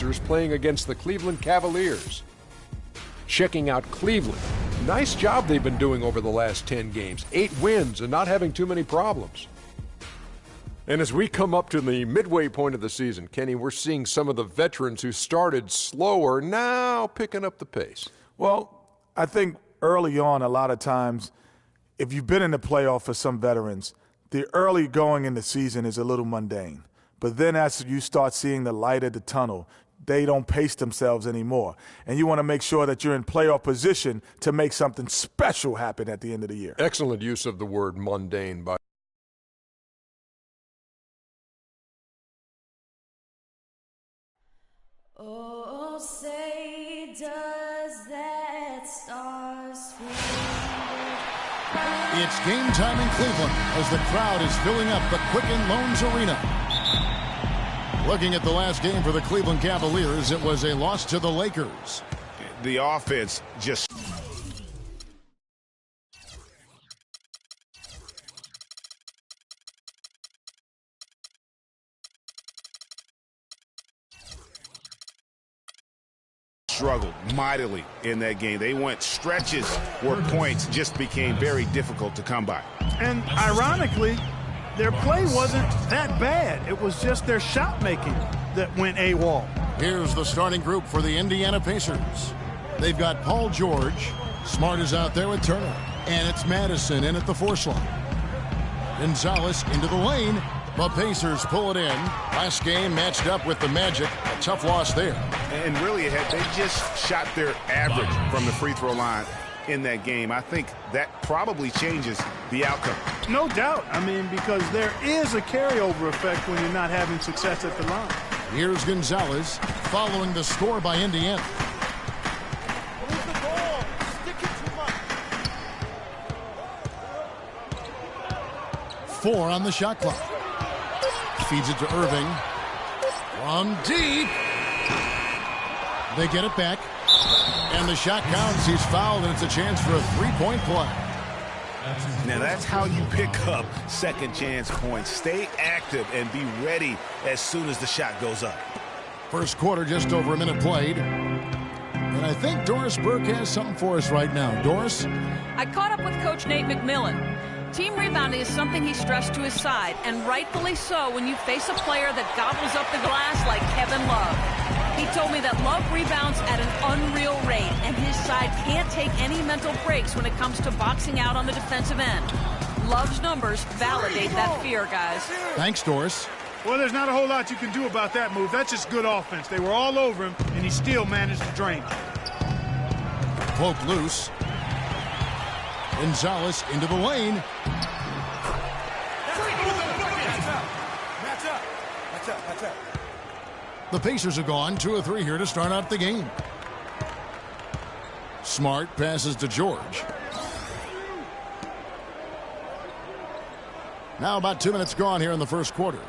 Pacers playing against the Cleveland Cavaliers. Checking out Cleveland. Nice job they've been doing over the last 10 games. 8 wins and not having too many problems. And as we come up to the midway point of the season, Kenny, we're seeing some of the veterans who started slower now picking up the pace. Well, I think early on, a lot of times, if you've been in the playoff for some veterans, the early going in the season is a little mundane. But then as you start seeing the light at the tunnel, they don't pace themselves anymore. And you want to make sure that you're in playoff position to make something special happen at the end of the year. Excellent use of the word mundane by Oh, say does that star-spangled It's game time in Cleveland as the crowd is filling up the Quicken Loans Arena. Looking at the last game for the Cleveland Cavaliers, it was a loss to the Lakers. The offense just struggled mightily in that game. They went stretches where points just became very difficult to come by. And ironically, their play wasn't that bad. It was just their shot making that went AWOL. Here's the starting group for the Indiana Pacers. They've got Paul George. Smart is out there with Turner. And it's Madison in at the 4 slot. Gonzalez into the lane. The Pacers pull it in. Last game matched up with the Magic. A tough loss there. And really, they just shot their average from the free throw line in that game. I think that probably changes the outcome. No doubt. I mean, because there is a carryover effect when you're not having success at the line. Here's Gonzalez following the score by Indiana. Move the ball. Stick it too much. 4 on the shot clock. Feeds it to Irving. From deep. They get it back. And the shot counts. He's fouled, and it's a chance for a 3-point play. Now that's how you pick up second chance points. Stay active and be ready as soon as the shot goes up. First quarter, just over a minute played. And I think Doris Burke has something for us right now. Doris? I caught up with Coach Nate McMillan. Team rebounding is something he stressed to his side, and rightfully so when you face a player that gobbles up the glass like Kevin Love. He told me that Love rebounds at an unreal rate, and his side can't take any mental breaks when it comes to boxing out on the defensive end. Love's numbers validate that fear, guys. Thanks, Doris. Well, there's not a whole lot you can do about that move. That's just good offense. They were all over him, and he still managed to drain him. Cloak loose. Gonzalez into the lane. Match up. The Pacers are gone 2 of 3 here to start out the game. Smart passes to George. Now about 2 minutes gone here in the first quarter.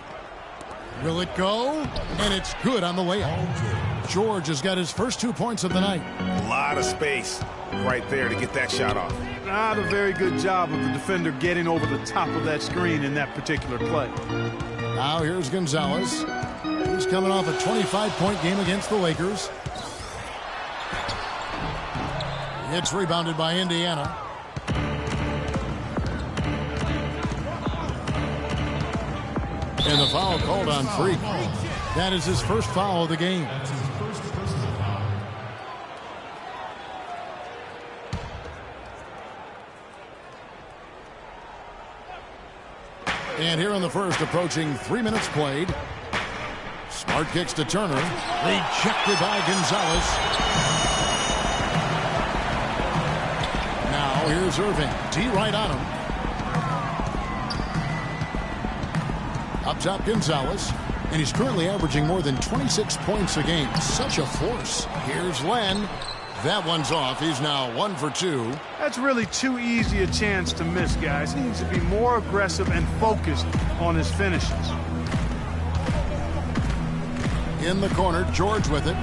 Will it go? And it's good on the layup. George has got his first 2 points of the night. A lot of space right there to get that shot off. Not a very good job of the defender getting over the top of that screen in that particular play. Now here's Gonzalez. He's coming off a 25-point game against the Lakers. It's rebounded by Indiana. And the foul called on Freak. That is his first foul of the game. And here in the first, approaching 3 minutes played. Smart kicks to Turner. Rejected by Gonzalez. Now here's Irving. D right on him. Up top, Gonzalez. And he's currently averaging more than 26 points a game. Such a force. Here's Len. That one's off. He's now 1 for 2. That's really too easy a chance to miss, guys. He needs to be more aggressive and focused on his finishes. In the corner, George with it.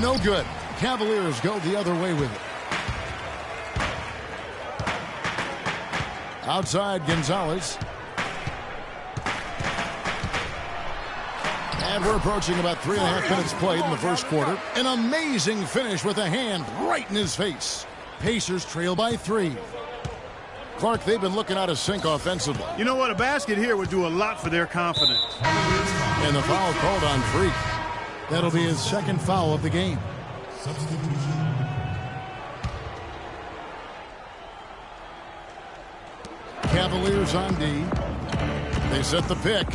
No good. Cavaliers go the other way with it. Outside, Gonzalez. And we're approaching about 3.5 minutes played in the first quarter. An amazing finish with a hand right in his face. Pacers trail by 3. Clark, they've been looking out of sync offensively. You know what? A basket here would do a lot for their confidence. And the foul called on Freak. That'll be his second foul of the game. Cavaliers on D. They set the pick.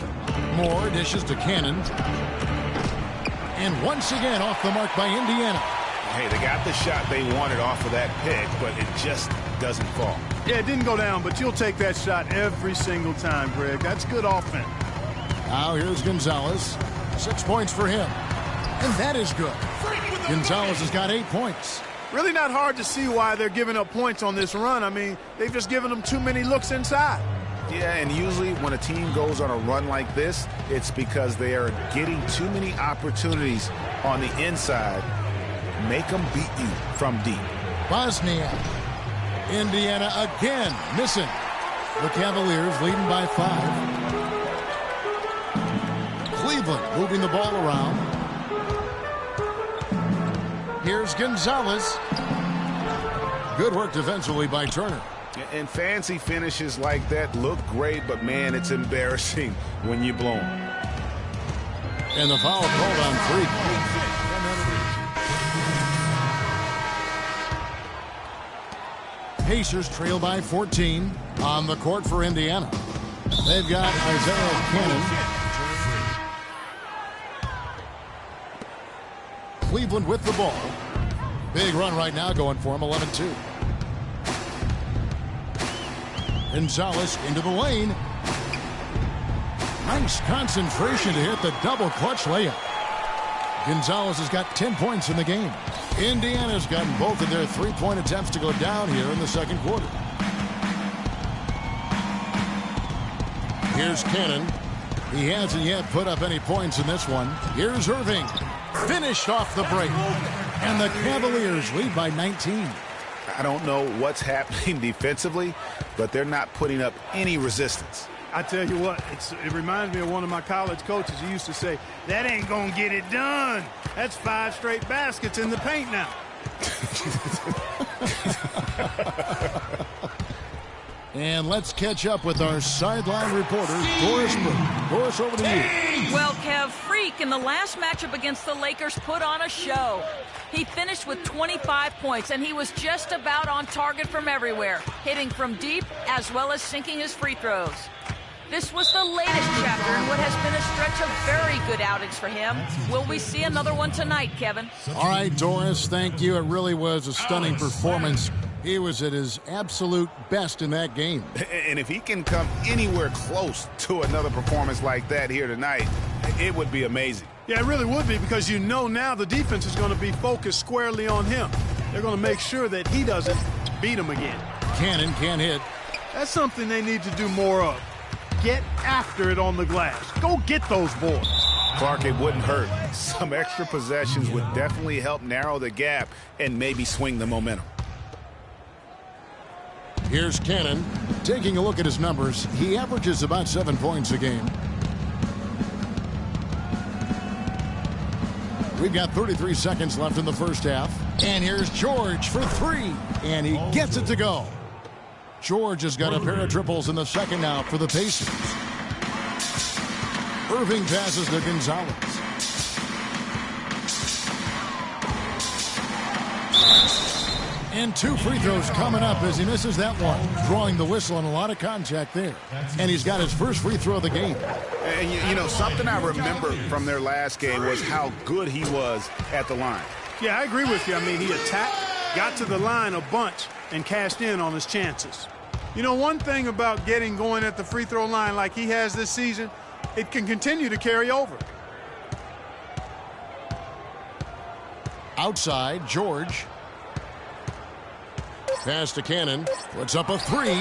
Moore dishes to Cannon. And once again off the mark by Indiana. Hey, they got the shot they wanted off of that pick, but it just doesn't fall. Yeah, it didn't go down, but you'll take that shot every single time, Greg. That's good offense. Now here's Gonzalez. 6 points for him. And that is good. Gonzalez has got 8 points. Really not hard to see why they're giving up points on this run. I mean, they've just given them too many looks inside. Yeah, and usually when a team goes on a run like this, it's because they are getting too many opportunities on the inside. Make them beat you from deep. Bosniak. Indiana again missing. The Cavaliers leading by 5. Cleveland moving the ball around. Here's Gonzalez. Good work defensively by Turner. And fancy finishes like that look great, but man, it's embarrassing when you blow them. And the foul called on Freak. Pacers trail by 14 on the court for Indiana. They've got Isaiah Cannon. Cleveland with the ball. Big run right now going for him, 11-2. Gonzalez into the lane. Nice concentration to hit the double clutch layup. Gonzalez has got 10 points in the game. Indiana's gotten both of their three-point attempts to go down here in the second quarter. Here's Cannon. He hasn't yet put up any points in this one. Here's Irving. Finished off the break. And the Cavaliers lead by 19. I don't know what's happening defensively, but they're not putting up any resistance. I tell you what, it reminds me of one of my college coaches. He used to say, that ain't going to get it done. That's 5 straight baskets in the paint now. And let's catch up with our sideline reporter, Doris Burke. Doris, over to you. Well, Kev, Freak in the last matchup against the Lakers put on a show. He finished with 25 points, and he was just about on target from everywhere, hitting from deep as well as sinking his free throws. This was the latest chapter in what has been a stretch of very good outings for him. Will we see another one tonight, Kevin? All right, Doris, thank you. It really was a stunning performance. He was at his absolute best in that game. And if he can come anywhere close to another performance like that here tonight, it would be amazing. Yeah, it really would be, because you know now the defense is going to be focused squarely on him. They're going to make sure that he doesn't beat him again. Cannon can't hit. That's something they need to do more of. Get after it on the glass. Go get those boards. Clark, it wouldn't hurt. Some extra possessions would definitely help narrow the gap and maybe swing the momentum. Here's Cannon. Taking a look at his numbers, he averages about 7 points a game. We've got 33 seconds left in the first half. And here's George for 3. And he gets it to go. George has got a pair of triples in the second now for the Pacers. Irving passes to Gonzalez. And 2 free throws coming up as he misses that one. Drawing the whistle and a lot of contact there. And he's got his first free throw of the game. And you know, something I remember from their last game was how good he was at the line. Yeah, I agree with you. I mean, he attacked, got to the line a bunch, and cashed in on his chances. You know, one thing about getting going at the free throw line like he has this season, it can continue to carry over. Outside, George. Pass to Cannon. Puts up a 3.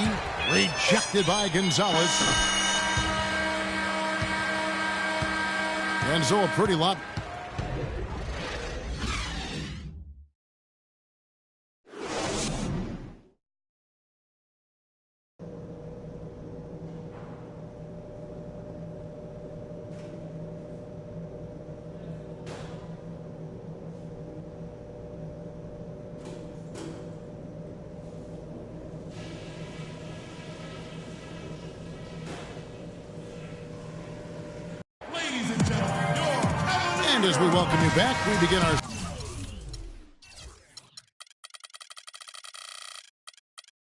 Rejected by Gonzalez. And so a pretty lot. And as we welcome you back, we begin our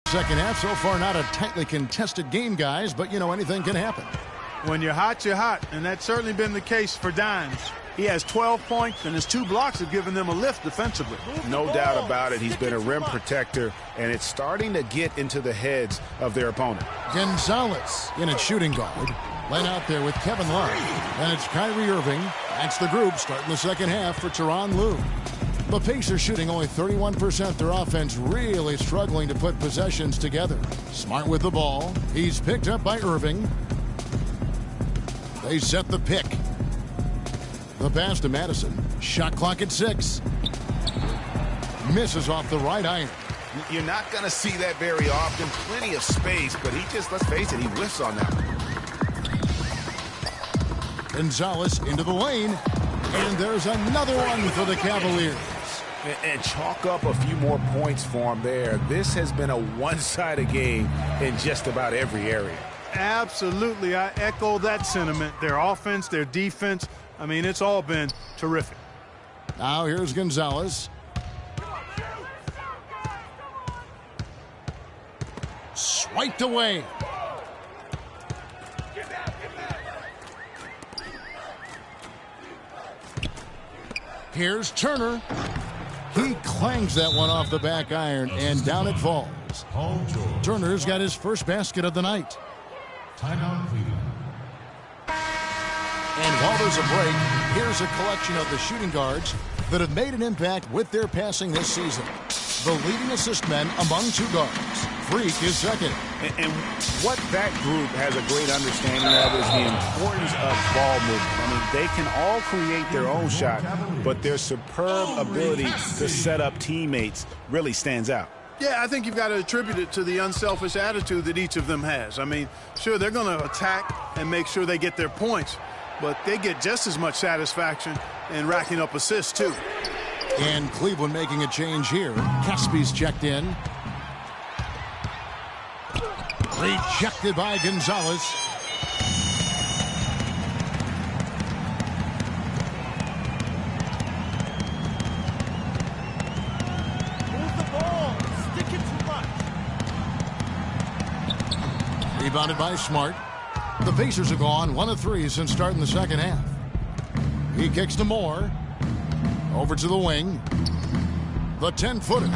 second half. So far, not a tightly contested game, guys, but, you know, anything can happen. When you're hot, and that's certainly been the case for Dimes. He has 12 points, and his 2 blocks have given them a lift defensively. No doubt about it. He's been a rim protector, and it's starting to get into the heads of their opponent. Gonzalez in at shooting guard. Laying out there with Kevin Love. And it's Kyrie Irving. That's the group starting the second half for Tyronn Lue. The Pacers shooting only 31%. Their offense really struggling to put possessions together. Smart with the ball. He's picked up by Irving. They set the pick. The pass to Madison. Shot clock at 6. Misses off the right iron. You're not going to see that very often. Plenty of space, but he just, let's face it, he whiffs on that one. Gonzalez into the lane. And there's another one for the Cavaliers. And chalk up a few more points for him there. This has been a one-sided game in just about every area. Absolutely. I echo that sentiment. Their offense, their defense, I mean, it's all been terrific. Now here's Gonzalez. Swiped away. Here's Turner. He clangs that one off the back iron, and down it falls. Turner's got his first basket of the night. Timeout, Cleveland. And while there's a break, here's a collection of the shooting guards that have made an impact with their passing this season. The leading assist men among 2 guards. Freak is second. And what that group has a great understanding of is the importance of ball movement. I mean, they can all create their own shot, but their superb ability to set up teammates really stands out. Yeah, I think you've got to attribute it to the unselfish attitude that each of them has. I mean, sure, they're going to attack and make sure they get their points, but they get just as much satisfaction in racking up assists, too. And Cleveland making a change here. Caspy's checked in. Rejected by Gonzalez. Move the ball. Stick it too much. Rebounded by Smart. The Pacers have gone 1 of 3 since starting the second half. He kicks to Moore. Over to the wing. The 10-footer.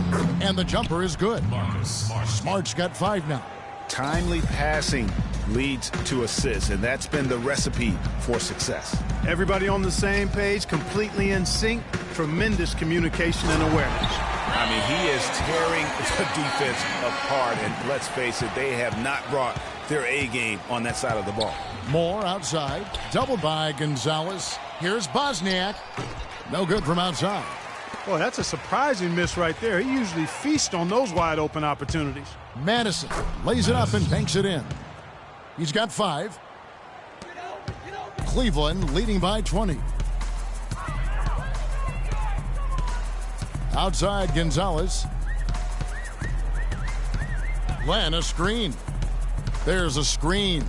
And the jumper is good. Smart's got 5 now. Timely passing leads to assists, and that's been the recipe for success. Everybody on the same page, completely in sync, tremendous communication and awareness. I mean, he is tearing the defense apart, and let's face it, they have not brought their A game on that side of the ball. Moore outside, doubled by Gonzalez. Here's Bosniak. No good from outside. Boy, that's a surprising miss right there. He usually feasts on those wide open opportunities. Madison lays it up and banks it in. He's got 5. Cleveland leading by 20. Outside Gonzalez. Len, a screen. There's a screen.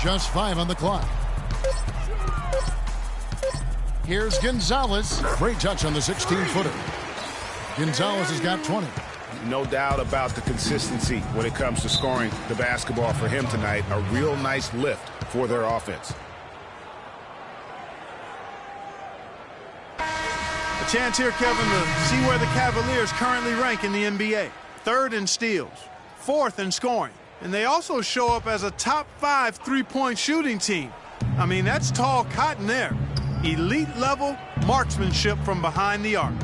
Just 5 on the clock. Here's Gonzalez. Great touch on the 16-footer. Gonzalez has got 20. No doubt about the consistency when it comes to scoring the basketball for him tonight. A real nice lift for their offense. A chance here, Kevin, to see where the Cavaliers currently rank in the NBA. 3rd in steals, 4th in scoring. And they also show up as a top 5 three-point shooting team. I mean, that's tall cotton there. Elite level marksmanship from behind the arc.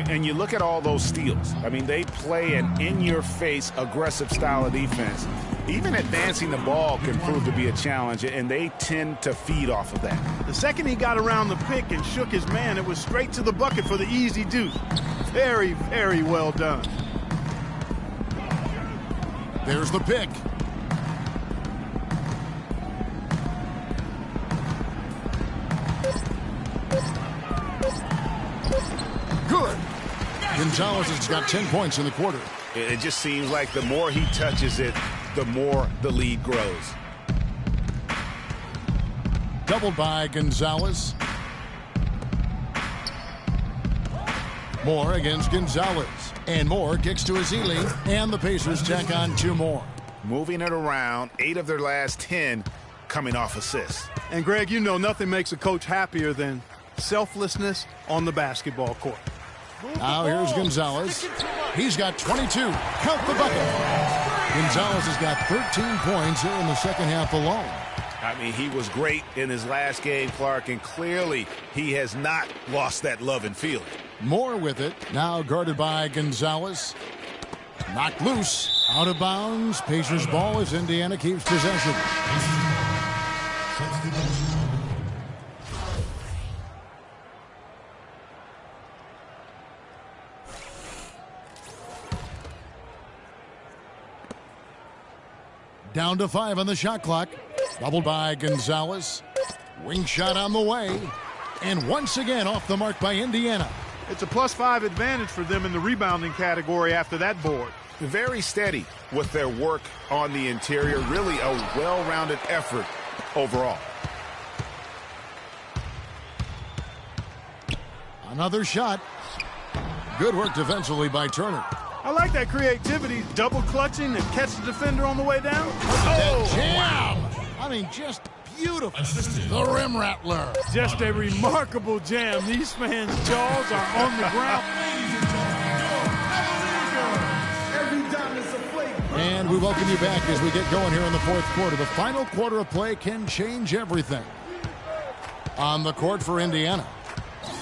And you look at all those steals. I mean, they play an in-your-face aggressive style of defense. Even advancing the ball can prove to be a challenge, and they tend to feed off of that. The second he got around the pick and shook his man, it was straight to the bucket for the easy deuce. Very, very well done. There's the pick. Good. Gonzalez has got 10 points in the quarter. It just seems like the more he touches it, the more the lead grows. Doubled by Gonzalez. Moore against Gonzalez. And Moore kicks to Azili. And the Pacers tack on 2 more. Moving it around, 8 of their last 10 coming off assists. And Greg, you know nothing makes a coach happier than selflessness on the basketball court. Now here's Gonzalez. He's got 22. Count the bucket. Gonzalez has got 13 points here in the second half alone. I mean, he was great in his last game, Clark, and clearly he has not lost that love and feeling. Moore with it. Now guarded by Gonzalez. Knocked loose. Out of bounds. Pacers ball as Indiana keeps possession. Down to 5 on the shot clock. Doubled by Gonzalez. Wing shot on the way. And once again off the mark by Indiana. It's a +5 advantage for them in the rebounding category after that board. Very steady with their work on the interior. Really a well-rounded effort overall. Another shot. Good work defensively by Turner. I like that creativity, double clutching and catch the defender on the way down. Oh, jam! I mean, just beautiful. The rim rattler. Just a remarkable jam. These fans' jaws are on the ground. And we welcome you back as we get going here in the fourth quarter. The final quarter of play can change everything. On the court for Indiana,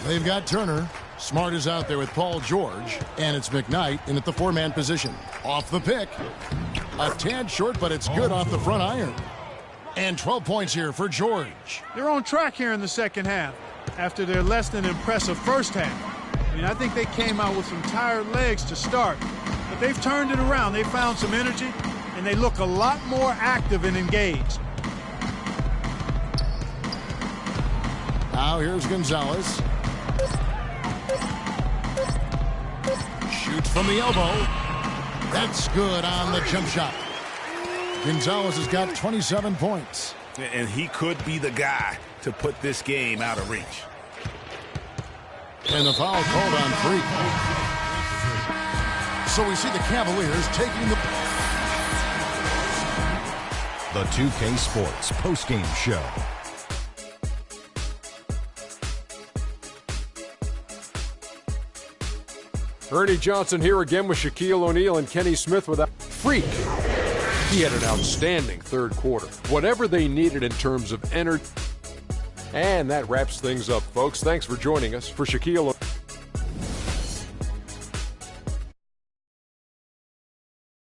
they've got Turner. Smart is out there with Paul George, and it's McKnight in at the 4-man position. Off the pick. A tad short, but it's good off the front iron. And 12 points here for George. They're on track here in the second half after their less than impressive first half. I mean, I think they came out with some tired legs to start, but they've turned it around. They found some energy, and they look a lot more active and engaged. Now here's Gonzalez. Shoots from the elbow. That's good on the jump shot. Gonzalez has got 27 points. And he could be the guy to put this game out of reach. And the foul called on Freak. So we see the Cavaliers taking the 2K Sports postgame show. Ernie Johnson here again with Shaquille O'Neal and Kenny Smith with a Freak. He had an outstanding third quarter. Whatever they needed in terms of energy. And that wraps things up, folks. Thanks for joining us. For Shaquille O'Neal.